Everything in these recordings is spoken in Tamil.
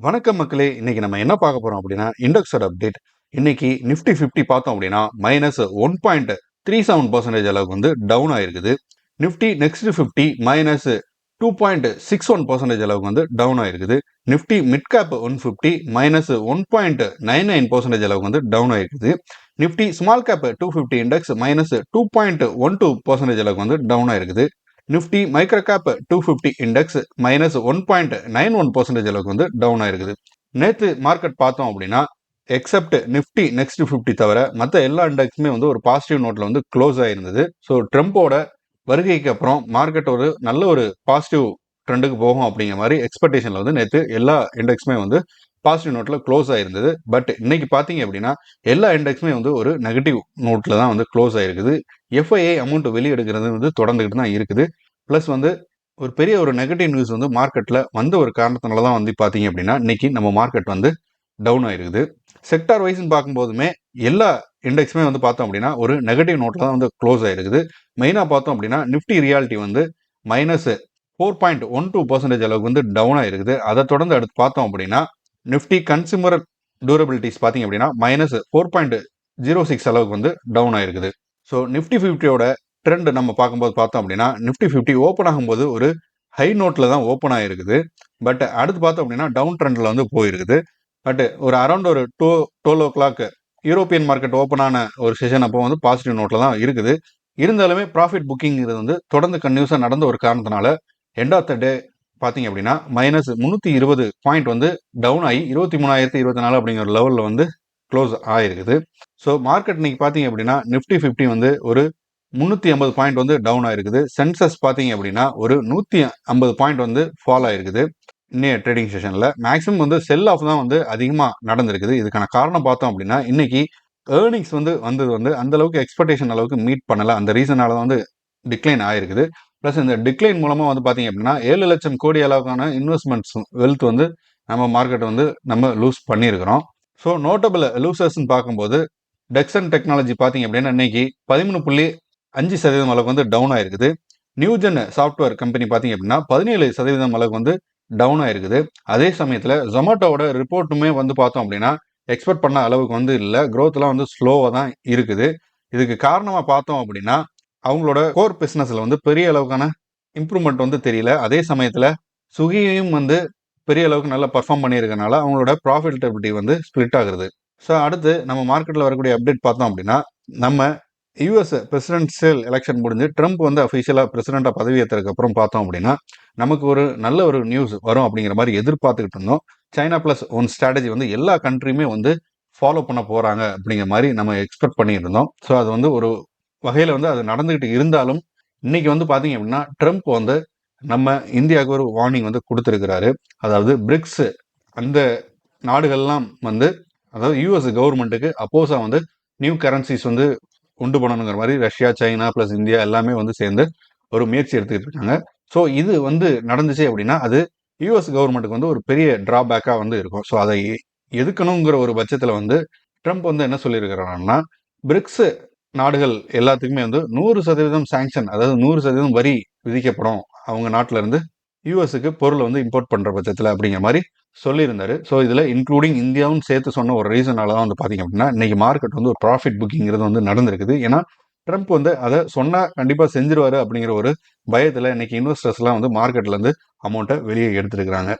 வணக்கம் மக்களே. இன்னைக்கு நம்ம என்ன பார்க்க போறோம் அப்படின்னா இண்டெக்ஸோட அப்டேட். இன்னைக்கு நிஃப்டி 50 பார்த்தோம் அப்படின்னா -1.37% அளவுக்கு வந்து டவுன் ஆயிருக்குது. நிஃப்டி நெக்ஸ்ட் 50 -2.61% அளவுக்கு வந்து டவுன் ஆயிருக்குது. நிஃப்டி மிட் கேப் 150 -1.99% அளவுக்கு வந்து டவுன் ஆயிருக்குது. நிஃப்டி ஸ்மால் கேப் 250 இண்டெக்ஸ் -2.12% அளவுக்கு வந்து டவுன் ஆயிருக்குது. நிஃப்டி மைக்ரோ கேப் 250 இண்டெக்ஸ் -1.91% அளவுக்கு வந்து டவுன் ஆயிருக்குது. நேற்று மார்க்கெட் பார்த்தோம் அப்படின்னா எக்ஸப்ட் நிஃப்டி நெக்ஸ்ட் 50 தவிர மற்ற எல்லா இண்டெக்ஸுமே வந்து ஒரு பாசிட்டிவ் நோட்ல வந்து க்ளோஸ் ஆயிருந்தது. ஸோ ட்ரம்போட வருகைக்கு அப்புறம் மார்க்கெட் ஒரு நல்ல ஒரு பாசிட்டிவ் ட்ரெண்டுக்கு போகும் அப்படிங்கிற மாதிரி எக்ஸ்பெக்டேஷன்ல வந்து நேற்று எல்லா இண்டெக்ஸுமே வந்து பாசிட்டிவ் நோட்ல க்ளோஸ் ஆயிருந்தது. பட் இன்னைக்கு பார்த்தீங்க அப்படின்னா எல்லா இண்டெக்ஸுமே வந்து ஒரு நெகட்டிவ் நோட்ல தான் வந்து க்ளோஸ் ஆயிருக்குது. எஃப்ஐஏ அமௌண்ட் வெளியெடுக்கிறது வந்து தொடர்ந்துகிட்டு தான் இருக்குது. ப்ளஸ் வந்து ஒரு பெரிய ஒரு நெகட்டிவ் நியூஸ் வந்து மார்க்கெட்ல வந்த ஒரு காரணத்தினால தான் வந்து பார்த்தீங்க அப்படின்னா இன்னைக்கு நம்ம மார்க்கெட் வந்து டவுன் ஆயிருக்குது. செக்டார் வைஸ்ன்னு பார்க்கும்போதுமே எல்லா இண்டெக்ஸுமே வந்து பார்த்தோம் அப்படின்னா ஒரு நெகட்டிவ் நோட்ல தான் வந்து க்ளோஸ் ஆயிருக்குது. மெயினாக பார்த்தோம் அப்படின்னா நிஃப்டி ரியாலிட்டி வந்து -4.12% அளவுக்கு வந்து டவுன் ஆயிருக்குது. அதை தொடர்ந்து அடுத்து பார்த்தோம் அப்படின்னா நிஃப்டி கன்சூமர் டூரபிலிட்டிஸ் பார்த்தீங்க அப்படின்னா -4.06 அளவுக்கு வந்து டவுன் ஆயிருக்குது. ஸோ நிஃப்டி 50யோட ட்ரெண்ட் நம்ம பார்க்கும்போது பார்த்தோம் அப்படின்னா நிஃப்டி 50 ஓப்பன் ஆகும்போது ஒரு ஹை நோட்ல தான் ஓப்பன் ஆயிருக்குது. பட் அடுத்து பார்த்தோம் அப்படின்னா டவுன் ட்ரெண்ட்ல வந்து போயிருக்குது. பட் ஒரு அரௌண்ட் ஒரு 12 o'clock European market open ஆன ஒரு செஷன் அப்போ வந்து பாசிட்டிவ் நோட்ல தான் இருக்குது. இருந்தாலுமே ப்ராஃபிட் புக்கிங்கிறது வந்து தொடர்ந்து கன்யூஸாக நடந்த ஒரு காரணத்தினால எண்ட் ஆஃப் த டே பார்த்தீங்க அப்படின்னா -320 பாயிண்ட் வந்து டவுன் ஆகி 23,024 அப்படிங்கிற லெவலில் வந்து க்ளோஸ் ஆயிருக்குது. ஸோ மார்க்கெட் இன்னைக்கு பார்த்தீங்க அப்படின்னா நிஃப்டி 50 வந்து ஒரு 350 பாயிண்ட் வந்து டவுன் ஆயிருக்குது. சென்சஸ் பார்த்தீங்க அப்படின்னா ஒரு 150 பாயிண்ட் வந்து ஃபால் ஆயிருக்குது. இன்னைய ட்ரேடிங் செஷன்ல மேக்ஸிமம் வந்து செல் ஆஃப் தான் வந்து அதிகமாக நடந்திருக்குது. இதுக்கான காரணம் பார்த்தோம் அப்படின்னா இன்னைக்கு ஏர்னிங்ஸ் வந்து வந்தது வந்து அந்த அளவுக்கு எக்ஸ்பெக்டேஷன் அளவுக்கு மீட் பண்ணல. அந்த ரீசனால தான் வந்து டிக்ளைன் ஆயிருக்குது. ப்ளஸ் இந்த டிக்ளைன் மூலமா வந்து பார்த்தீங்க அப்படின்னா 7 லட்சம் கோடி அளவுக்கான இன்வெஸ்ட்மெண்ட்ஸ் வெல்த் வந்து நம்ம மார்க்கெட் வந்து நம்ம லூஸ் பண்ணியிருக்கிறோம். ஸோ நோட்டபிள் லூசர்ஸ்ன்னு பார்க்கும்போது டெக்ஸன் டெக்னாலஜி பார்த்தீங்க அப்படின்னா இன்னைக்கு 13.5% அளவுக்கு வந்து டவுன் ஆயிருக்குது. நியூஜென் சாஃப்ட்வேர் கம்பெனி பார்த்தீங்க அப்படின்னா 17% அளவுக்கு வந்து டவுன் ஆயிருக்குது. அதே சமயத்தில் ஜொமேட்டோவோட ரிப்போர்ட்டுமே வந்து பார்த்தோம் அப்படின்னா எக்ஸ்பெக்ட் பண்ண அளவுக்கு வந்து இல்லை. க்ரோத்லாம் வந்து ஸ்லோவாக தான் இருக்குது. இதுக்கு காரணமாக பார்த்தோம் அப்படின்னா அவங்களோட கோர் பிஸ்னஸில் வந்து பெரிய அளவுக்கான இம்ப்ரூவ்மெண்ட் வந்து தெரியல. அதே சமயத்தில் சுகியும் வந்து பெரிய அளவுக்கு நல்லா பர்ஃபார்ம் பண்ணியிருக்கனால அவங்களோட ப்ராஃபிட்டபிலிட்டி வந்து ஸ்ப்ளிட் ஆகுது. ஸோ அடுத்து நம்ம மார்க்கெட்டில் வரக்கூடிய அப்டேட் பார்த்தோம் அப்படின்னா நம்ம யூஎஸ் பிரசிடென்ஷியல் எலெக்ஷன் முடிஞ்சு ட்ரம்ப் வந்து அஃபிஷியலாக பிரசிடென்ட்டாக பதவியேற்றதுக்கு அப்புறம் பார்த்தோம் அப்படின்னா நமக்கு ஒரு நல்ல ஒரு நியூஸ் வரும் அப்படிங்கிற மாதிரி எதிர்பார்த்துக்கிட்டு இருந்தோம். சைனா ப்ளஸ் ஒன் ஸ்ட்ராட்டஜி வந்து எல்லா கண்ட்ரியுமே வந்து ஃபாலோ பண்ண போகிறாங்க அப்படிங்கிற மாதிரி நம்ம எக்ஸ்பெக்ட் பண்ணிட்டு இருந்தோம். ஸோ அது வந்து ஒரு வகையில் வந்து அது நடந்துகிட்டு இருந்தாலும் இன்னைக்கு வந்து பார்த்தீங்க அப்படின்னா ட்ரம்ப் வந்து நம்ம இந்தியாவுக்கு ஒரு வார்னிங் வந்து கொடுத்துருக்கிறாரு. அதாவது பிரிக்ஸ் அந்த நாடுகள்லாம் வந்து அதாவது யூஎஸ் கவர்மெண்ட்டுக்கு அப்போஸாக வந்து நியூ கரன்சிஸ் வந்து உண்டு பண்ணணுங்கிற மாதிரி ரஷ்யா, சைனா ப்ளஸ் இந்தியா எல்லாமே வந்து சேர்ந்து ஒரு முயற்சி எடுத்துக்கிட்டு இருக்காங்க. ஸோ இது வந்து நடந்துச்சு அப்படின்னா அது யூஎஸ் கவர்மெண்ட்டுக்கு வந்து ஒரு பெரிய டிராபேக்காக வந்து இருக்கும். ஸோ அதை எதுக்கணுங்கிற ஒரு பட்சத்தில் வந்து ட்ரம்ப் வந்து என்ன சொல்லியிருக்கிறாங்கன்னா பிரிக்ஸ் நாடுகள் எல்லாத்துக்குமே வந்து 100% சாங்ஷன், அதாவது 100% வரி விதிக்கப்படும் அவங்க நாட்டில இருந்து யூஎஸ்க்கு பொருளை வந்து இம்போர்ட் பண்ற பட்சத்தில் அப்படிங்கிற மாதிரி சொல்லியிருந்தாரு. ஸோ இதில் இன்க்ளூடிங் இந்தியாவும் சேர்த்து சொன்ன ஒரு ரீசனால தான் வந்து பார்த்தீங்க அப்படின்னா இன்னைக்கு மார்க்கெட் வந்து ஒரு ப்ராஃபிட் புக்கிங்கிறது வந்து நடந்திருக்குது. ஏன்னா ட்ரம்ப் வந்து அதை சொன்னால் கண்டிப்பாக செஞ்சிருவாரு அப்படிங்கிற ஒரு பயத்தில் இன்னைக்கு இன்வெஸ்டர்ஸ்லாம் வந்து மார்க்கெட்ல இருந்து அமௌண்ட்டை வெளியே எடுத்துருக்கிறாங்க.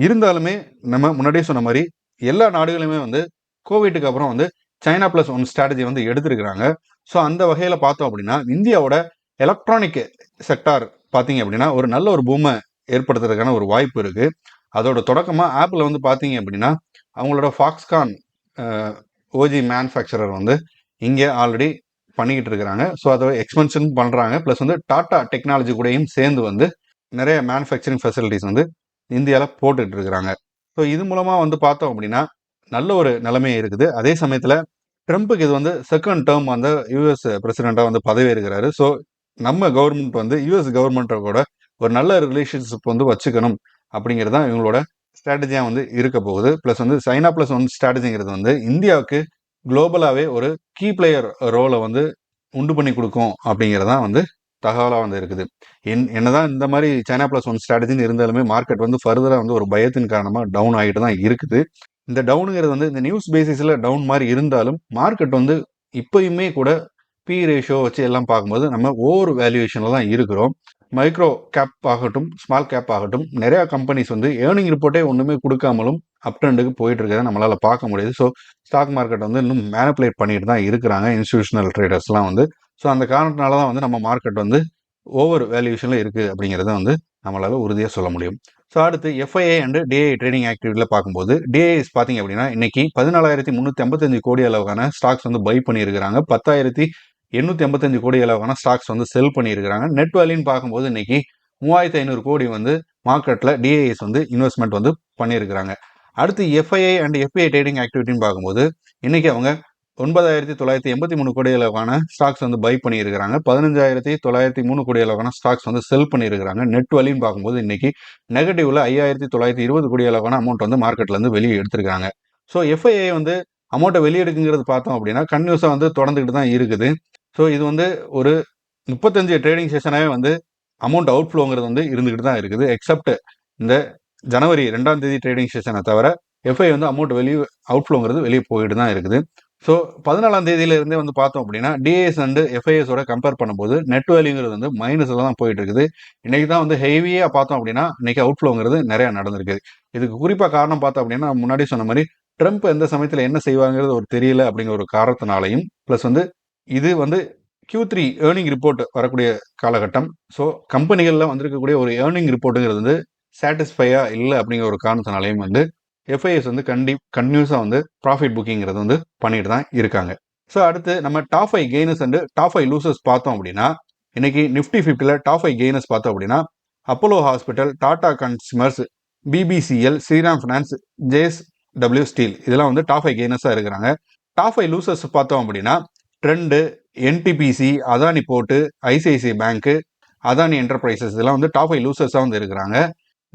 இருந்தாலுமே நம்ம முன்னாடியே சொன்ன மாதிரி எல்லா நாடுகளுமே வந்து கோவிட்டுக்கு அப்புறம் வந்து சைனா ப்ளஸ் ஒன் ஸ்ட்ராட்டஜி வந்து எடுத்திருக்கிறாங்க. ஸோ அந்த வகையில் பார்த்தோம் அப்படின்னா இந்தியாவோட எலக்ட்ரானிக் செக்டார் பார்த்தீங்க அப்படின்னா ஒரு நல்ல ஒரு பூமை ஏற்படுத்துறதுக்கான ஒரு வாய்ப்பு இருக்கு. அதோட தொடக்கமாக ஆப்பிள் வந்து பார்த்தீங்க அப்படின்னா அவங்களோட ஃபாக்ஸ்கான் ஓஜி மேனுஃபேக்சரர் வந்து இங்கே ஆல்ரெடி பண்ணிக்கிட்டு இருக்கிறாங்க. ஸோ அதை எக்ஸ்பென்ஷன் பண்ணுறாங்க. ப்ளஸ் வந்து டாடா டெக்னாலஜி கூடயும் சேர்ந்து வந்து நிறைய மேனுஃபேக்சரிங் ஃபெசிலிட்டிஸ் வந்து இந்தியாவில் போட்டுட்டு இருக்கிறாங்க. ஸோ இது மூலமாக வந்து பார்த்தோம் அப்படின்னா நல்ல ஒரு நிலைமை இருக்குது. அதே சமயத்தில் ட்ரம்ப்புக்கு இது வந்து செகண்ட் டேர்ம் வந்து யூஎஸ் பிரசிடெண்ட்டாக வந்து பதவி இருக்கிறாரு. ஸோ நம்ம கவர்மெண்ட் வந்து யூஎஸ் கவர்மெண்ட்டை கூட ஒரு நல்ல ரிலேஷன்ஷிப் வந்து வச்சுக்கணும் அப்படிங்கிறது தான் இவங்களோட ஸ்ட்ராட்டஜியாக வந்து இருக்க போகுது. ப்ளஸ் வந்து சைனா ப்ளஸ் ஒன் ஸ்ட்ராட்டஜிங்கிறது வந்து இந்தியாவுக்கு குளோபலாகவே ஒரு கீ பிளேயர் ரோலை வந்து உண்டு பண்ணி கொடுக்கும் அப்படிங்கிறதான் வந்து தகவலாக வந்து இருக்குது. என்னதான் இந்த மாதிரி சைனா பிளஸ் ஒன் ஸ்ட்ராட்டஜின்னு இருந்தாலுமே மார்க்கெட் வந்து ஃபர்தராக வந்து ஒரு பயத்தின் காரணமாக டவுன் ஆகிட்டு தான் இருக்குது. இந்த டவுனுங்கிறது வந்து இந்த நியூஸ் பேசிஸில் டவுன் மாதிரி இருந்தாலும் மார்க்கெட் வந்து இப்பயுமே கூட பி ரேஷியோ வச்சு எல்லாம் பார்க்கும்போது நம்ம ஓவர் வேல்யூவேஷனில் தான் இருக்கிறோம். மைக்ரோ கேப் ஆகட்டும், ஸ்மால் கேப் ஆகட்டும், நிறையா கம்பெனிஸ் வந்து ஏர்னிங் ரிப்போர்ட்டே ஒன்றுமே கொடுக்காமலும் அப் ட்ரெண்டுக்கு போயிட்டு இருக்கிறத நம்மளால் பார்க்க முடியுது. ஸோ ஸ்டாக் மார்க்கெட் வந்து இன்னும் மேனிப்புலேட் பண்ணிட்டு தான் இருக்கிறாங்க இன்ஸ்டிடியூஷனல் ட்ரேடர்ஸ்லாம் வந்து. ஸோ அந்த காரணத்தினால தான் வந்து நம்ம மார்க்கெட் வந்து ஓவர் வேல்யூவேஷனில் இருக்குது அப்படிங்கிறத வந்து நம்மளால் உறுதியாக சொல்ல முடியும். ஸோ அடுத்து எஃப்ஐஐ அண்ட் டிஐ ட்ரேடிங் ஆக்டிவிட்டியில் பார்க்கும்போது டிஐஎஸ் பார்த்தீங்க அப்படின்னா இன்னைக்கு 14,355 கோடி அளவுக்கான ஸ்டாக்ஸ் வந்து பை பண்ணியிருக்கிறாங்க. 10,885 கோடி அளவுக்கான ஸ்டாக்ஸ் வந்து செல் பண்ணியிருக்கிறாங்க. நெட் வேல்யூன்னு பார்க்கும்போது இன்னைக்கு 3,500 கோடி வந்து மார்க்கெட்டில் டிஐஎஸ் வந்து இன்வெஸ்ட்மெண்ட் வந்து பண்ணியிருக்கிறாங்க. அடுத்து எஃப்ஐஐ அண்ட் எஃபிஐ ட்ரேடிங் ஆக்டிவிட்டின்னு பார்க்கும்போது இன்னைக்கு அவங்க 9,983 கோடி அளவுக்கான ஸ்டாக்ஸ் வந்து பை பண்ணியிருக்கிறாங்க. 15,903 கோடி அளவுக்கான ஸ்டாக்ஸ் வந்து செல் பண்ணியிருக்கிறாங்க. நெட் வேல்யூன்னு பார்க்கும்போது இன்னைக்கு நெகட்டிவ்ல 5,920 கோடி அளவுக்கான அமௌண்ட் வந்து மார்க்கெட்ல இருந்து வெளியே எடுத்திருக்காங்க. ஸோ எஃப்ஐஐ வந்து அமௌண்ட்டை வெளியெடுக்குங்கிறது பார்த்தோம் அப்படின்னா கன்யூஸாக வந்து தொடர்ந்துக்கிட்டு தான் இருக்குது. ஸோ இது வந்து ஒரு 35 ட்ரேடிங் செஷனாகவே வந்து அமௌண்ட் அவுட்ஃப்ளோங்கிறது வந்து இருந்துக்கிட்டு தான் இருக்குது. எக்ஸப்ட் இந்த ஜனவரி 2ஆம் தேதி ட்ரேடிங் செஷனை தவிர எஃப்ஐ வந்து அமௌண்ட் வெளியே அவுட்ஃப்ளோங்கிறது வெளியே போயிட்டு தான் இருக்குது. ஸோ 14ஆம் தேதியிலிருந்தே வந்து பார்த்தோம் அப்படின்னா டிஏஎஸ் அண்ட் எஃப்ஐஎஸோட கம்பேர் பண்ணும்போது நெட் வேல்யூங்கிறது வந்து மைனஸில் தான் போயிட்டு இருக்குது. இன்னைக்கு தான் வந்து ஹெவியாக பார்த்தோம் அப்படின்னா இன்னைக்கு அவுட்ஃப்ளோங்கிறது நிறையா நடந்திருக்குது. இதுக்கு குறிப்பாக காரணம் பார்த்தோம் அப்படின்னா முன்னாடி சொன்ன மாதிரி ட்ரம்ப் எந்த சமயத்தில் என்ன செய்வாங்கிறது ஒரு தெரியல அப்படிங்கிற ஒரு காரணத்தினாலையும் ப்ளஸ் வந்து இது வந்து Q3 ஏர்னிங் ரிப்போர்ட் வரக்கூடிய காலகட்டம். ஸோ கம்பெனிகளில் வந்திருக்கக்கூடிய ஒரு ஏர்னிங் ரிப்போர்ட்டுங்கிறது வந்து சாட்டிஸ்ஃபையாக இல்லை அப்படிங்கிற ஒரு காரணத்தினாலையும் வந்து எஃப்ஐஎஸ் வந்து கண்டினியூஸாக வந்து ப்ராஃபிட் புக்கிங்கிறது வந்து பண்ணிட்டு தான் இருக்காங்க. ஸோ அடுத்து நம்ம top 5 gainers and top 5 losers பார்த்தோம் அப்படின்னா இன்னைக்கு நிஃப்டி 50ல டாப் 5 கெய்னர்ஸ் பார்த்தோம் அப்படின்னா Apollo hospital, Tata consumers, BPCL, Shriram finance, JSW steel இதெல்லாம் வந்து டாப் 5 கெய்னர்ஸாக இருக்கிறாங்க. டாப் 5 லூசர்ஸ் பார்த்தோம் அப்படின்னா trend, NTPC, Adani port, ICICI bank, Adani enterprises இதெல்லாம் வந்து டாப் 5 லூசர்ஸாக வந்து இருக்கிறாங்க.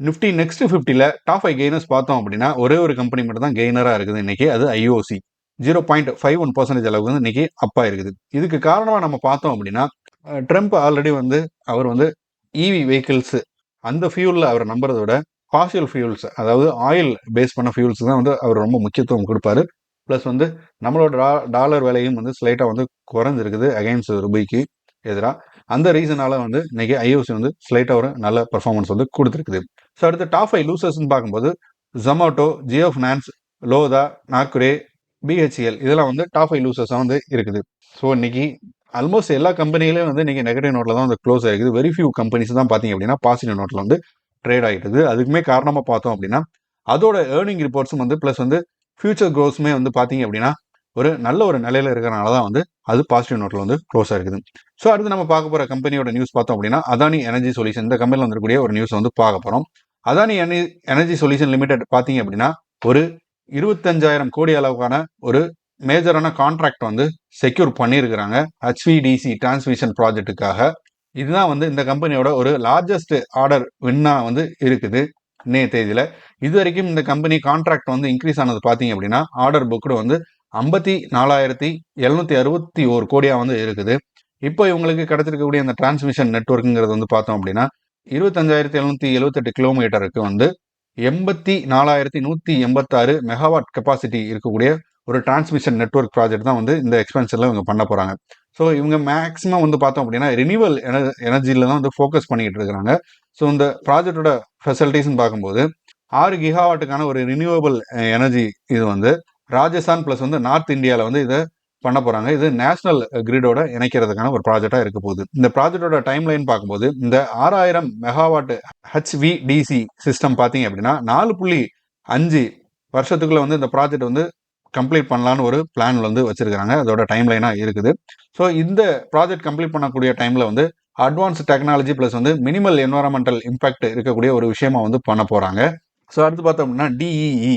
நிஃப்டி நெக்ஸ்ட் 50ல டாப் 5 கெய்னர்ஸ் பார்த்தோம் அப்படின்னா ஒரே ஒரு கம்பெனி மட்டும் தான் கெய்னராக இருக்குது இன்னைக்கு, அது IOC 0.51% அளவுக்கு வந்து இன்னைக்கு அப்பா இருக்குது. இதுக்கு காரணமாக நம்ம பார்த்தோம் அப்படின்னா ட்ரம்ப் ஆல்ரெடி வந்து அவர் வந்து இவி வெஹிக்கிள்ஸ் அந்த ஃபியூலில் அவர் நம்புறதை விட ஃபாசில் ஃபியூல்ஸ் அதாவது ஆயில் பேஸ் பண்ண ஃபியூல்ஸ் தான் வந்து அவர் ரொம்ப முக்கியத்துவம் கொடுப்பாரு. ப்ளஸ் வந்து நம்மளோட டாலர் விலையும் வந்து ஸ்லைட்டாக வந்து குறைஞ்சிருக்குது அகைன்ஸ்ட் ரூபாய்க்கு எதிராக. அந்த ரீசனால வந்து இன்னைக்கு IOC வந்து ஸ்லைட்டாக ஒரு நல்ல பர்ஃபார்மன்ஸ் வந்து கொடுத்துருக்குது. ஸோ அடுத்து டாப் 5 லூசர்ஸ்ன்னு பார்க்கும்போது ஜொமேட்டோ, ஜியோ ஃபினான்ஸ், லோதா, நாக்குரே, BHEL இதெல்லாம் வந்து டாப் 5 லூசர்ஸாக வந்து இருக்குது. ஸோ இன்னைக்கு ஆல்மோஸ்ட் எல்லா கம்பெனிகளையும் வந்து இன்னைக்கு நெகட்டிவ் நோட்டில் தான் வந்து க்ளோஸ் ஆகிருக்குது. வெரி ஃபியூ கம்பெனிஸ் தான் பார்த்தீங்க அப்படின்னா பாசிட்டிவ் நோட்டில் வந்து ட்ரேட் ஆகிட்டுது. அதுக்குமே காரணமாக பார்த்தோம் அப்படின்னா அதோட ஏர்னிங் ரிப்போர்ட்ஸும் வந்து ப்ளஸ் வந்து ஃபியூச்சர் க்ரோத்ஸுமே வந்து பார்த்தீங்க அப்படின்னா ஒரு நல்ல ஒரு நிலையில் இருக்கிறனால தான் வந்து அது பாசிட்டிவ் நோட்டில் வந்து க்ளோஸ் ஆகிருக்குது. ஸோ அடுத்து நம்ம பார்க்க போகிற கம்பெனியோட நியூஸ் பார்த்தோம் அப்படின்னா அதானி எனர்ஜி சொல்யூஷன் இந்த கம்பெனியில் வந்துக்கூடிய ஒரு நியூஸ் வந்து பார்க்க போகிறோம். அதானி எனர்ஜி சொல்யூஷன் லிமிடெட் பார்த்தீங்க அப்படின்னா ஒரு 25,000 கோடி அளவுக்கான ஒரு மேஜரான கான்ட்ராக்ட் வந்து செக்யூர் பண்ணியிருக்கிறாங்க HVDC டிரான்ஸ்மிஷன் ப்ராஜெக்ட்டுக்காக. இதுதான் வந்து இந்த கம்பெனியோட ஒரு லார்ஜஸ்ட் ஆர்டர் வின்னா வந்து இருக்குது இன்னைய தேதியில். இது வரைக்கும் இந்த கம்பெனி கான்ட்ராக்ட் வந்து இன்க்ரீஸ் ஆனது பார்த்தீங்க அப்படின்னா ஆர்டர் புக்கு வந்து 54,761 கோடியாக வந்து இருக்குது. இப்போ இவங்களுக்கு கிடைச்சிருக்கக்கூடிய அந்த டிரான்ஸ்மிஷன் நெட்வொர்க்குங்கிறது வந்து பார்த்தோம் அப்படின்னா 25,778 கிலோமீட்டருக்கு வந்து 84,186 மெகாவாட் கெப்பாசிட்டி இருக்கக்கூடிய ஒரு டிரான்ஸ்மிஷன் நெட்வொர்க் ப்ராஜெக்ட் தான் வந்து இந்த எக்ஸ்பென்ஷனில் இவங்க பண்ண போகிறாங்க. ஸோ இவங்க மேக்ஸிமம் வந்து பார்த்தோம் அப்படின்னா ரினியூவல் எனர்ஜியில் தான் வந்து ஃபோக்கஸ் பண்ணிக்கிட்டு இருக்கிறாங்க. ஸோ இந்த ப்ராஜெக்டோட ஃபெசிலிட்டிஸ்ன்னு பார்க்கும்போது 6 கிகாவாட்டுக்கான ஒரு ரினியூவபிள் எனர்ஜி இது வந்து ராஜஸ்தான் ப்ளஸ் வந்து நார்த் இந்தியாவில் வந்து இதை பண்ண போகிறாங்க. இது நேஷனல் கிரிடோட இணைக்கிறதுக்கான ஒரு ப்ராஜெக்டாக இருக்க போகுது. இந்த ப்ராஜெக்டோட டைம் லைன் பார்க்கும்போது இந்த 6,000 மெகாவாட் HVDC சிஸ்டம் பார்த்தீங்க அப்படின்னா 4.5 வருஷத்துக்குள்ள வந்து இந்த ப்ராஜெக்ட் வந்து கம்ப்ளீட் பண்ணலான்னு ஒரு பிளான் வந்து வச்சிருக்காங்க. அதோட டைம் லைனாக இருக்குது. ஸோ இந்த ப்ராஜெக்ட் கம்ப்ளீட் பண்ணக்கூடிய டைமில் வந்து அட்வான்ஸ் டெக்னாலஜி ப்ளஸ் வந்து மினிமல் என்வரான்மெண்டல் இம்பாக்ட் இருக்கக்கூடிய ஒரு விஷயமா வந்து பண்ண போகிறாங்க. ஸோ அடுத்து பார்த்தோம் அப்படின்னா DEE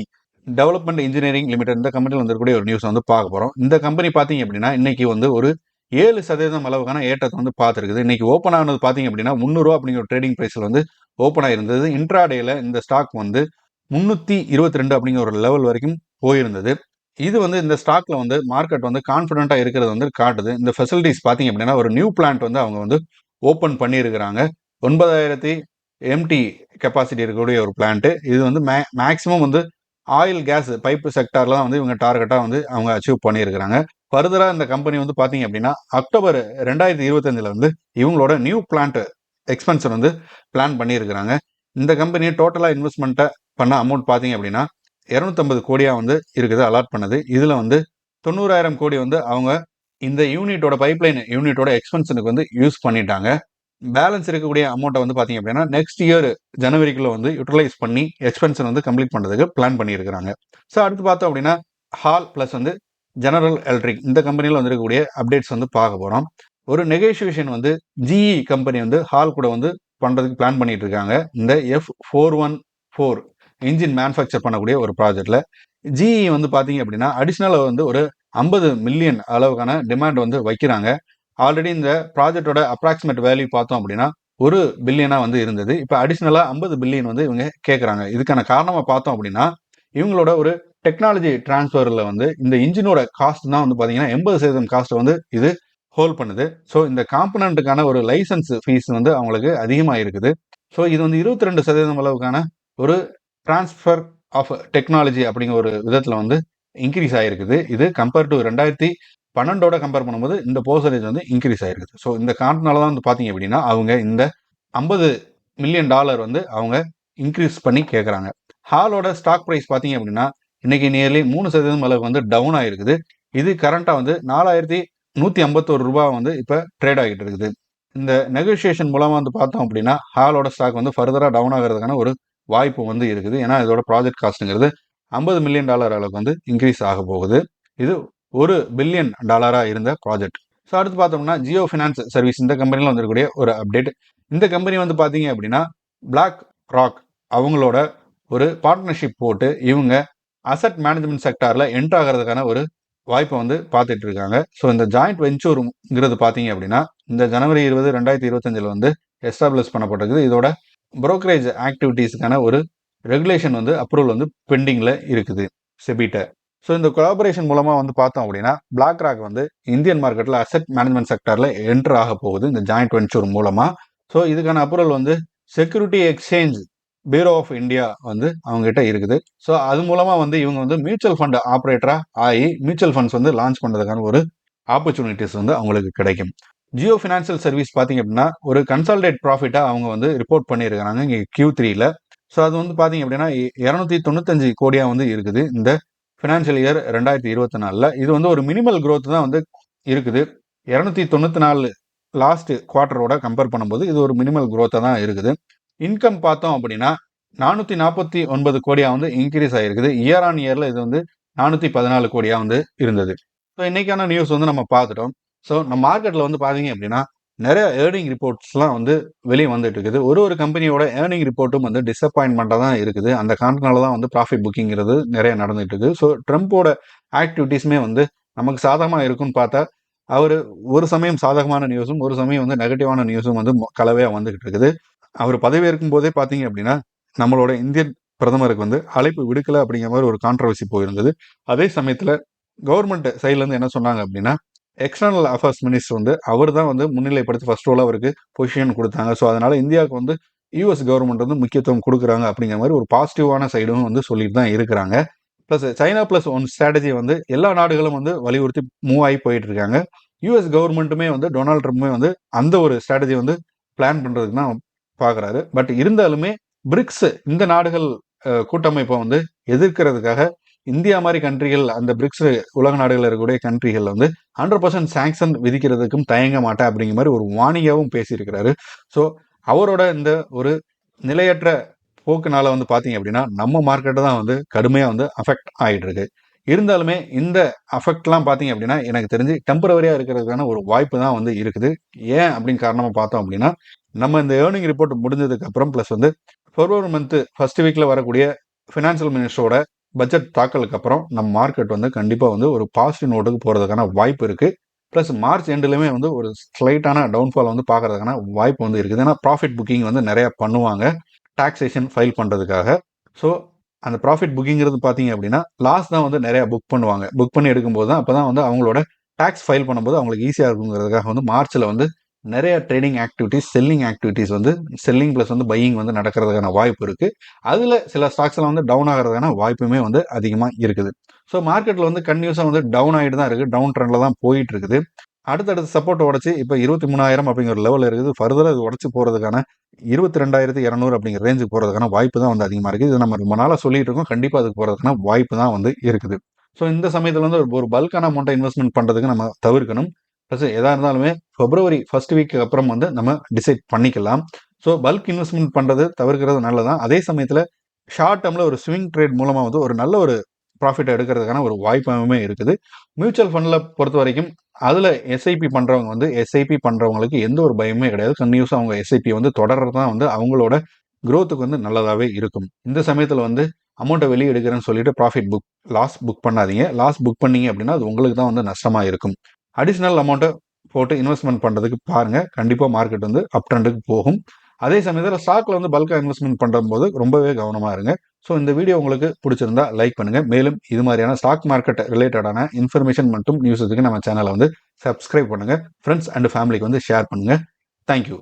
டெவலப்மெண்ட் இன்ஜினியரிங் லிமிடெட் இந்த கம்பெனியில் வந்துக்கூடிய ஒரு நியூஸ் வந்து பார்க்க போகிறோம். இந்த கம்பெனி பார்த்தீங்க அப்படின்னா இன்னைக்கு வந்து ஒரு 7% அளவுக்கான ஏற்றத்தை வந்து பார்த்துருக்குது. இன்னைக்கு ஓப்பன் ஆனது பார்த்தீங்க அப்படின்னா 300 ரூபா அப்படிங்கிற ஒரு ட்ரேடிங் ப்ரைஸில் வந்து ஓப்பன் ஆயிருந்தது. இன்ட்ராடேல இந்த ஸ்டாக் வந்து 322 அப்படிங்கிற ஒரு லெவல் வரைக்கும் போயிருந்தது. இது வந்து இந்த ஸ்டாக்ல வந்து மார்க்கெட் வந்து கான்ஃபிடென்ட்டாக இருக்கிறது வந்து காட்டுது. இந்த ஃபெசிலிட்டிஸ் பார்த்தீங்க அப்படின்னா ஒரு நியூ பிளான்ட் வந்து அவங்க வந்து ஓப்பன் பண்ணியிருக்கிறாங்க. 9,000 எம்டி கெப்பாசிட்டி இருக்கக்கூடிய ஒரு பிளான்ட்டு. இது வந்து மேக்ஸிமம் வந்து ஆயில், கேஸ், பைப்பு செக்டார்ல தான் வந்து இவங்க டார்கெட்டா வந்து அவங்க அச்சீவ் பண்ணியிருக்கிறாங்க. ஃபர்தரா இந்த கம்பெனி வந்து பார்த்தீங்க அப்படின்னா, அக்டோபர் 2025ல வந்து இவங்களோட நியூ பிளான்ட் எக்ஸ்பென்ஷன் வந்து பிளான் பண்ணியிருக்கிறாங்க. இந்த கம்பெனி டோட்டலா இன்வெஸ்ட்மெண்ட்டை பண்ண அமௌண்ட் பார்த்தீங்க அப்படின்னா, 250 கோடியா வந்து இருக்குது அலாட் பண்ணது. இதுல வந்து 90,000 கோடி வந்து அவங்க இந்த யூனிட்டோட பைப்லைன் யூனிட்டோட எக்ஸ்பென்ஷனுக்கு வந்து யூஸ் பண்ணிட்டாங்க. பேலன்ஸ் இருக்கக்கூடிய அமௌண்ட்டை வந்து பார்த்தீங்க அப்படின்னா, நெக்ஸ்ட் இயர் ஜனவரிக்குள்ள வந்து யூட்டிலைஸ் பண்ணி எக்ஸ்பென்ஷன் வந்து கம்ப்ளீட் பண்ணுறதுக்கு பிளான் பண்ணியிருக்கிறாங்க. ஸோ அடுத்து பார்த்தோம் அப்படின்னா, ஹால் ப்ளஸ் வந்து ஜெனரல் எலக்ட்ரிக் இந்த கம்பெனியில் வந்துருக்கக்கூடிய அப்டேட்ஸ் வந்து பார்க்க போகிறோம். ஒரு நெகோசியேஷன் வந்து ஜிஇ கம்பெனி வந்து ஹால் கூட வந்து பண்ணுறதுக்கு பிளான் பண்ணிட்டு இருக்காங்க. இந்த F414 இன்ஜின் மேனுஃபேக்சர் பண்ணக்கூடிய ஒரு ப்ராஜெக்ட்ல ஜிஇ வந்து பார்த்தீங்க அப்படின்னா, அடிஷ்னலாக வந்து ஒரு 50 மில்லியன் அளவுக்கான டிமாண்ட் வந்து வைக்கிறாங்க. ஆல்ரெடி இந்த ப்ராஜெக்டோட அப்ராக்சிமேட் வேல்யூ பார்த்தோம் அப்படின்னா 1 பில்லியனா வந்து இருந்தது. இப்போ அடிஷ்னலா 50 பில்லியன் வந்து இவங்க கேட்குறாங்க. இதுக்கான காரணமா பார்த்தோம் அப்படின்னா, இவங்களோட ஒரு டெக்னாலஜி டிரான்ஸ்ஃபர்ல வந்து இந்த இன்ஜினோட காஸ்ட் தான் வந்து பார்த்தீங்கன்னா 80% காஸ்ட் வந்து இது ஹோல்ட் பண்ணுது. ஸோ இந்த காம்பனண்ட்டுக்கான ஒரு லைசன்ஸ் ஃபீஸ் வந்து அவங்களுக்கு அதிகமாக இருக்குது. ஸோ இது வந்து 22% அளவுக்கான ஒரு டிரான்ஸ்ஃபர் ஆஃப் டெக்னாலஜி அப்படிங்கிற ஒரு விதத்தில் வந்து இன்க்ரீஸ் ஆகிருக்குது. இது கம்பேர் டு 2012ஓட கம்பேர் பண்ணும்போது இந்த பெர்சன்டேஜ் வந்து இன்க்ரீஸ் ஆகிருக்குது. ஸோ இந்த காரணத்தினால தான் வந்து பார்த்தீங்க அப்படின்னா அவங்க இந்த $50 மில்லியன் வந்து அவங்க இன்க்ரீஸ் பண்ணி கேட்குறாங்க. ஹாலோட ஸ்டாக் ப்ரைஸ் பார்த்தீங்க அப்படின்னா இன்னைக்கு நியர்லி 3% அளவுக்கு வந்து டவுன் ஆகிருக்குது. இது கரண்ட்டாக வந்து 4,151 ரூபா வந்து இப்போ ட்ரேட் ஆகிட்டு இருக்குது. இந்த நெகோசியேஷன் மூலமாக வந்து பார்த்தோம் அப்படின்னா ஹாலோட ஸ்டாக் வந்து ஃபர்தராக டவுன் ஆகிறதுக்கான ஒரு வாய்ப்பு வந்து இருக்குது. ஏன்னா இதோட ப்ராஜெக்ட் காஸ்ட்டுங்கிறது $50 மில்லியன் அளவுக்கு வந்து இன்க்ரீஸ் ஆக போகுது. இது $1 பில்லியன் இருந்த ப்ராஜெக்ட். ஸோ அடுத்து பார்த்தோம்னா ஜியோ ஃபினான்ஸ் சர்வீஸ் இந்த கம்பெனியில் வந்துருக்கூடிய ஒரு அப்டேட். இந்த கம்பெனி வந்து பார்த்தீங்க அப்படின்னா பிளாக் ராக் அவங்களோட ஒரு பார்ட்னர்ஷிப் போட்டு இவங்க அசட் மேனேஜ்மெண்ட் செக்டாரில் என்ட்ரு ஆகிறதுக்கான ஒரு வாய்ப்பை வந்து பார்த்துட்டு இருக்காங்க. ஸோ இந்த ஜாயிண்ட் வெஞ்சூருங்கிறது பார்த்தீங்க அப்படின்னா இந்த ஜனவரி 20, 2025 வந்து எஸ்டாப்ளிஷ் பண்ணப்பட்டிருக்குது. இதோட புரோக்கரேஜ் ஆக்டிவிட்டீஸுக்கான ஒரு ரெகுலேஷன் வந்து அப்ரூவல் வந்து பெண்டிங்கில் இருக்குது செபிட்ட. ஸோ இந்த கொலாபரேஷன் மூலமாக வந்து பார்த்தோம் அப்படின்னா பிளாக் ராக் வந்து இந்தியன் மார்க்கெட்டில் அசெட் மேனேஜ்மெண்ட் செக்டரில் என்ட்ரு ஆக போகுது இந்த ஜாயிண்ட் வென்ச்சர் மூலமாக. ஸோ இதுக்கான அப்ரூவல் வந்து security exchange bureau of India வந்து அவங்ககிட்ட இருக்குது. ஸோ அது மூலமாக வந்து இவங்க வந்து மியூச்சுவல் ஃபண்ட் ஆப்ரேட்டராக ஆகி மியூச்சுவல் ஃபண்ட்ஸ் வந்து லான்ச் பண்ணுறதுக்கான ஒரு ஆப்பர்ச்சுனிட்டிஸ் வந்து அவங்களுக்கு கிடைக்கும். ஜியோ ஃபினான்ஷியல் சர்வீஸ் பார்த்தீங்க அப்படின்னா ஒரு கன்சால்டேட் ப்ராஃபிட்டாக அவங்க வந்து ரிப்போர்ட் பண்ணியிருக்கிறாங்க இங்கே Q3ல. ஸோ அது வந்து பார்த்தீங்க அப்படின்னா 295 கோடியாக வந்து இருக்குது இந்த ஃபினான்ஷியல் இயர் 2024ல். இது வந்து ஒரு மினிமல் க்ரோத் தான் வந்து இருக்குது. 294 லாஸ்ட் குவார்ட்டரோட கம்பேர் பண்ணும்போது இது ஒரு மினிமல் க்ரோத்தாக தான் இருக்குது. இன்கம் பார்த்தோம் அப்படின்னா 449 கோடியாக வந்து இன்க்ரீஸ் ஆகிருக்குது. இயர் ஆன் இயரில் இது வந்து 414 கோடியாக வந்து இருந்தது. ஸோ இன்னைக்கான நியூஸ் வந்து நம்ம பார்த்துட்டோம். ஸோ நம்ம மார்க்கெட்டில் வந்து பார்த்தீங்க அப்படின்னா நிறைய ஏர்னிங் ரிப்போர்ட்ஸ்லாம் வந்து வெளியே வந்துட்டு இருக்குது. ஒரு கம்பெனியோட ஏர்னிங் ரிப்போர்ட்டும் வந்து டிசப்பாயின்மெண்ட்டாக தான் இருக்குது. அந்த காரணத்தினால தான் வந்து ப்ராஃபிட் புக்கிங்கிறது நிறைய நடந்துட்டு இருக்குது. ஸோ ட்ரம்ப்போட ஆக்டிவிட்டீஸுமே வந்து நமக்கு சாதகமாக இருக்குன்னு பார்த்தா அவர் ஒரு சமயம் சாதகமான நியூஸும் ஒரு சமயம் வந்து நெகட்டிவான நியூஸும் வந்து கலவையாக வந்துகிட்டு இருக்குது. அவர் பதவியேற்கும் போதே பார்த்தீங்க அப்படின்னா நம்மளோட இந்தியன் பிரதமருக்கு வந்து அழைப்பு விடுக்கலை அப்படிங்கிற மாதிரி ஒரு கான்ட்ரவர்சி போயிருந்தது. அதே சமயத்தில் கவர்மெண்ட் சைட்லேருந்து என்ன சொன்னாங்க அப்படின்னா எக்ஸ்டர்னல் அஃபேர்ஸ் மினிஸ்டர் வந்து அவர் தான் வந்து முன்னிலைப்படுத்தி ஃபர்ஸ்ட் ரோல் அவருக்கு பொசிஷன் கொடுத்தாங்க. ஸோ அதனால இந்தியாவுக்கு வந்து யூஎஸ் கவர்மெண்ட் வந்து முக்கியத்துவம் கொடுக்குறாங்க அப்படிங்கிற மாதிரி ஒரு பாசிட்டிவான சைடும் வந்து சொல்லிட்டு தான் இருக்கிறாங்க. Plus China plus one strategy வந்து எல்லா நாடுகளும் வந்து வலியுறுத்தி மூவ் ஆகி போயிட்டு இருக்காங்க. யூஎஸ் கவர்மெண்ட்டுமே வந்து டொனால்ட் ட்ரம்ப்புமே வந்து அந்த ஒரு ஸ்ட்ராட்டஜி வந்து பிளான் பண்ணுறதுக்கு தான் பார்க்குறாரு. பட் இருந்தாலுமே பிரிக்ஸ் இந்த நாடுகள் கூட்டமைப்பை வந்து எதிர்க்கிறதுக்காக இந்தியா மாதிரி கண்ட்ரிகள் அந்த பிரிக்ஸ் உலக நாடுகள் இருக்கக்கூடிய கண்ட்ரிகள் வந்து 100% சாங்ஷன் விதிக்கிறதுக்கும் தயங்க மாட்டேன் அப்படிங்கிற மாதிரி ஒரு வாணியாகவும் பேசியிருக்கிறாரு. ஸோ அவரோட இந்த ஒரு நிலையற்ற போக்குனால வந்து பார்த்தீங்க அப்படின்னா நம்ம மார்க்கெட்டை தான் வந்து கடுமையாக வந்து அஃபெக்ட் ஆகிட்டு இருக்கு. இருந்தாலுமே இந்த அஃபெக்ட்லாம் பார்த்தீங்க அப்படின்னா எனக்கு தெரிஞ்சு டெம்பரவரியாக இருக்கிறதுக்கான ஒரு வாய்ப்பு தான் வந்து இருக்குது. ஏன் அப்படின்னு காரணமாக பார்த்தோம் அப்படின்னா நம்ம இந்த ஏர்னிங் ரிப்போர்ட் முடிஞ்சதுக்கு அப்புறம் ப்ளஸ் வந்து ஃபெப்ரவரி மந்த் ஃபர்ஸ்ட் வீக்கில் வரக்கூடிய ஃபினான்ஷியல் மினிஸ்டரோட பட்ஜெட் தாக்கலுக்கு அப்புறம் நம்ம மார்க்கெட் வந்து கண்டிப்பாக வந்து ஒரு பாசிட்டிவ் நோட்டுக்கு போகிறதுக்கான வாய்ப்பு இருக்குது. ப்ளஸ் மார்ச் எண்டுலையுமே வந்து ஒரு ஸ்லைட்டான டவுன்ஃபால் வந்து பார்க்கறதுக்கான வாய்ப்பு வந்து இருக்குது. ஏன்னா ப்ராஃபிட் புக்கிங் வந்து நிறையா பண்ணுவாங்க டாக்ஸேஷன் ஃபைல் பண்ணுறதுக்காக. ஸோ அந்த ப்ராஃபிட் புக்கிங்கிறது பார்த்தீங்க அப்படின்னா லாஸ் தான் வந்து நிறையா புக் பண்ணுவாங்க. புக் பண்ணி எடுக்கும்போது தான் அப்போ தான் வந்து அவங்களோட டேக்ஸ் ஃபைல் பண்ணும்போது அவங்களுக்கு ஈஸியாக இருக்குங்கிறதுக்காக வந்து மார்ச்சில் வந்து நிறைய ட்ரேடிங் ஆக்டிவிட்டிஸ், செல்லிங் ஆக்டிவிட்டிஸ் வந்து செல்லிங் ப்ளஸ் வந்து பையிங் வந்து நடக்கிறதுக்கான வாய்ப்பு இருக்குது. அதில் சில ஸ்டாக்ஸ்லாம் வந்து டவுன் ஆகிறதுக்கான வாய்ப்புமே வந்து அதிகமாக இருக்குது. ஸோ மார்க்கெட்டில் வந்து கன்யூஸாக வந்து டவுன் ஆகிட்டு தான் இருக்குது, டவுன் ட்ரெண்டில் தான் போயிட்டு இருக்குது. அடுத்தடுத்து சப்போர்ட் உடச்சி இப்போ 23,000 அப்படிங்கிற லெவலில் இருக்குது. ஃபர்தராக இது உடச்சி போகிறதுக்கான 22,200 அப்படிங்கிற ரேஞ்சுக்கு போகிறதுக்கான வாய்ப்பு தான் வந்து அதிகமாக இருக்குது. இது நம்ம ரொம்ப நாளாக சொல்லிட்டு இருக்கோம். கண்டிப்பாக அதுக்கு போகிறதுக்கான வாய்ப்பு தான் வந்து இருக்குது. ஸோ இந்த சமயத்தில் வந்து ஒரு பல்கான அமௌண்ட்டை இன்வெஸ்ட்மெண்ட் பண்ணுறதுக்கு நம்ம தவிர்க்கணும். ப்ளஸ் எதாக இருந்தாலுமே February ஃபர்ஸ்ட் வீக் அப்புறம் வந்து நம்ம டிசைட் பண்ணிக்கலாம். ஸோ பல்க் இன்வெஸ்ட்மெண்ட் பண்ணுறது தவிர்க்கிறது நல்லதான். அதே சமயத்தில் ஷார்ட் டேர்மில் ஒரு ஸ்விங் ட்ரேட் மூலமாக வந்து ஒரு நல்ல ஒரு ப்ராஃபிட் எடுக்கிறதுக்கான ஒரு வாய்ப்பாகவுமே இருக்குது. மியூச்சுவல் ஃபண்டில் பொறுத்த வரைக்கும் அதில் எஸ்ஐபி பண்ணுறவங்க வந்து எஸ்ஐபி பண்ணுறவங்களுக்கு எந்த ஒரு பயமே கிடையாது. கன்யூஸாக அவங்க எஸ்ஐபி வந்து தொடர்றது தான் வந்து அவங்களோட க்ரோத்துக்கு வந்து நல்லதாகவே இருக்கும். இந்த சமயத்தில் வந்து அமௌண்ட்டை வெளியே எடுக்கிறேன்னு சொல்லிட்டு ப்ராஃபிட் லாஸ் புக் பண்ணாதீங்க. லாஸ் புக் பண்ணீங்க அப்படின்னா அது உங்களுக்கு தான் வந்து நஷ்டமாக இருக்கும். அடிஷ்னல் அமௌண்ட்டை போட்டு இன்வெஸ்ட்மெண்ட் பண்ணுறதுக்கு பாருங்கள். கண்டிப்பாக மார்க்கெட் வந்து அப் ட்ரெண்டுக்கு போகும். அதே சமயத்தில் ஸ்டாக்ல வந்து பல்காக இன்வெஸ்ட்மெண்ட் பண்ணும்போது ரொம்பவே கவனமாக இருங்க. ஸோ இந்த வீடியோ உங்களுக்கு பிடிச்சிருந்தா லைக் பண்ணுங்கள். மேலும் இது மாதிரியான ஸ்டாக் மார்க்கெட் ரிலேட்டடான இன்ஃபர்மேஷன் மற்றும் நியூஸுக்கு நம்ம சேனலை வந்து சப்ஸ்கிரைப் பண்ணுங்கள். ஃப்ரெண்ட்ஸ் அண்ட் ஃபேமிலிக்கு வந்து ஷேர் பண்ணுங்கள். தேங்க்யூ.